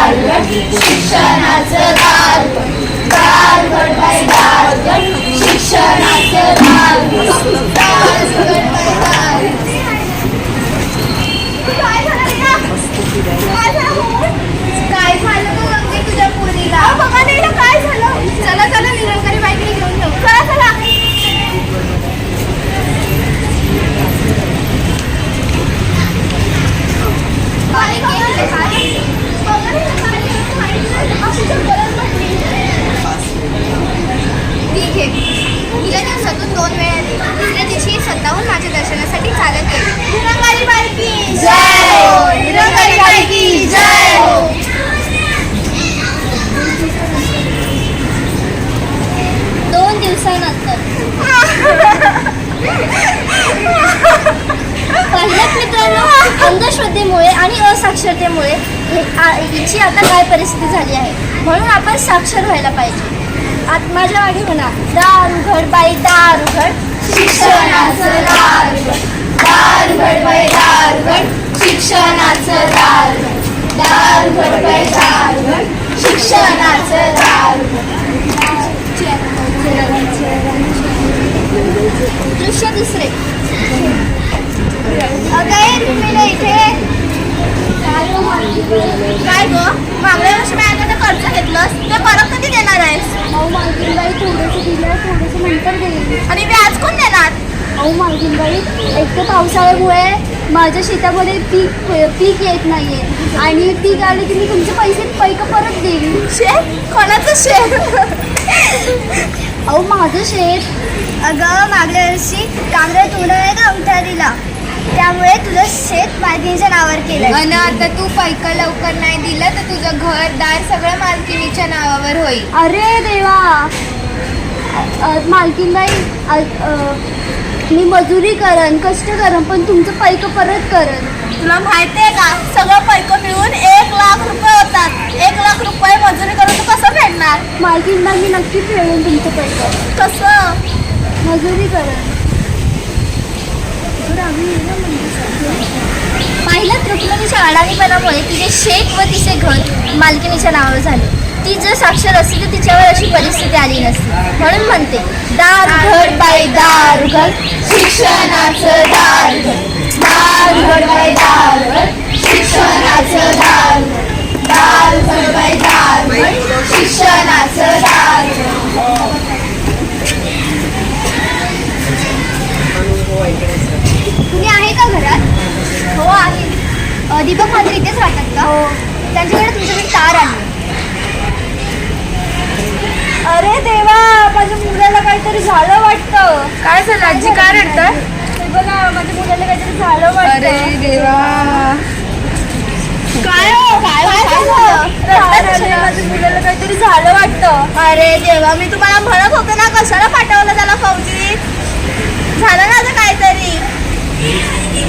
दार उघड, शिक्षणाचं दार उघड. दार उघड बाई दार उघड, शिक्षणाचं दार उघड. दार उघड बाई दार उघड. काय झालं रे? काय झालं? काय झालं तू गंगे तुझ्या पोरीला? बघा नाही ना काय झालं. चला चला निरंकारी बाईकडे घेऊन जाऊ. चला चला. ठीक आहे. हिला दिवसातून 2 वेळा दे. दुसऱ्या दिवशी स्वतःहून माझ्या दर्शनासाठी चालत येईल. निरंकारी बाई की जय हो. निरंकारी बाई की जय हो. 2 दिवसानंतर पाहिल्यात मित्रांनो, अंधश्रद्धेमुळे आणि असाक्षरतेमुळे हिची आता काय परिस्थिती झाली आहे. म्हणून आपण साक्षर व्हायला पाहिजे. माझ्या मागे म्हणा, दार उघड बाई दार उघड, शिक्षणाचं दार उघड. दार उघड बाई दार उघड, शिक्षणाचं दार उघड. दार उघड बाई दार उघड, शिक्षणाचं दार उघड. दृश्य 2. अगं रुक्मिणी इथे काय गं? मागल्या वर्षी मी आता कर्ज घेतलंस ते परत कधी देणार आहेस? अहो मालकीनबाई, थोडंसं दिलं, थोडंसं नंतर देईल. आणि व्याज कोण देणार? अहो मालकीनबाई, एक तर पावसाळ्यामुळे माझ्या शेतामध्ये पीक येत नाहीये आणि पीक आले की मी तुमचे पैसे परत देईन. शेत? कोणाचं शेत? अहो माझं शेत. अगं मागल्या वर्षी कांद्रा तोंडाने का अंगठा दिला, त्यामुळे तुझं शेत मालकिनीच्या नावावर केलं. आणि आता तू पैका लवकर नाही दिलं तर तुझं घरदार सगळं मालकिनीच्या नावावर होईल. अरे देवा. मालकीनबाई, मी मजुरी करन, कष्ट करन, पण तुमचं पैक परत करन. तुला माहिती आहे का, सगळं पैक मिळून 1 लाख रुपये होतात. 1 लाख रुपये मजुरी करून तू कसं फेडणार? मालकीनबाई, मी नक्की फेडून तुमचं पैक. कसं? मजुरी करन. पाहिलं, रुक्मिणीच्या अडाणीपणामुळे तिचे शेत व तिचे घर मालकिनीच्या नावावर झाले. ती जर साक्षर असती तर तिच्यावर अशी परिस्थिती आली नसती. म्हणून म्हणते, दार उघड बाई दार उघड, शिक्षणाचं दार उघड. दार उघड बाई दार उघड, शिक्षणाचं दार उघड. दार उघड बाई दार उघड, शिक्षणाचं दार उघड. तुम्ही आहे का घरात? हो आहे. दीपक मात्र इथेच राहतात का? हो. त्यांच्याकडे तुमच्याकडे तार आली. अरे देवा, माझ्या मुलाला काहीतरी झालं वाटतं. काय झालं आजी, काय रडताय? हे बघा, माझ्या मुलाला काहीतरी झालं वाटतं. अरे देवा. काय हो? काय झालं? माझ्या मुलाला काहीतरी झालं वाटतं. अरे देवा, मी तुम्हाला म्हणत होते ना, कशाला पाठवलं त्याला फौजीत. झालं ना आता काहीतरी.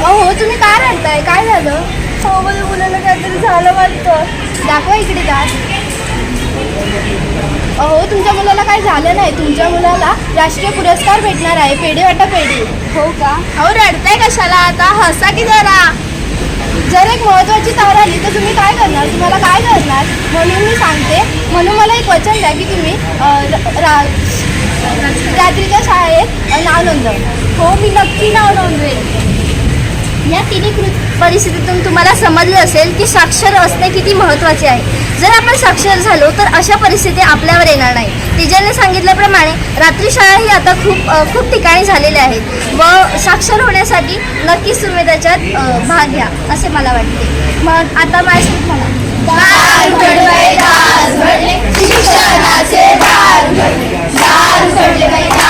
हो, तुम्ही काय रडताय? काय झालं? हो, माझ्या मुलाला काहीतरी झालं वाटतं. दाखवा इकडे दार. अहो, तुमच्या मुलाला काय झालं नाही. तुमच्या मुलाला राष्ट्रीय पुरस्कार भेटणार आहे, पेढे वाटा पेढे. हो का? अहो, रडताय कशाला आता? हसा की जरा. जर एक महत्त्वाची तार आली तर तुम्ही काय करणार? तुम्हाला काय करणार? म्हणून मी सांगते. म्हणून मला एक वचन द्या की तुम्ही रात्रीच्या शाळेत नाव नोंदवा. हो, मी नक्की नाव नोंदवेल. या तिन्ही परिस्थितीतून तुम्हाला समजलं असेल की साक्षर असणे किती महत्त्वाचे आहे. जर आपण साक्षर झालो तर अशा परिस्थिती आपल्यावर येणार नाही. टीचरने सांगितल्याप्रमाणे रात्री शाळा ही आता खूप ठिकाणी झालेल्या आहेत व साक्षर होण्यासाठी नक्कीच तुम्ही त्याच्यात भाग घ्या असे मला वाटते. मग आता माझ्यासोबत म्हणा, दार उघड बाई दार उघड, शिक्षणाचे दार उघड. दार उघडले बाई दार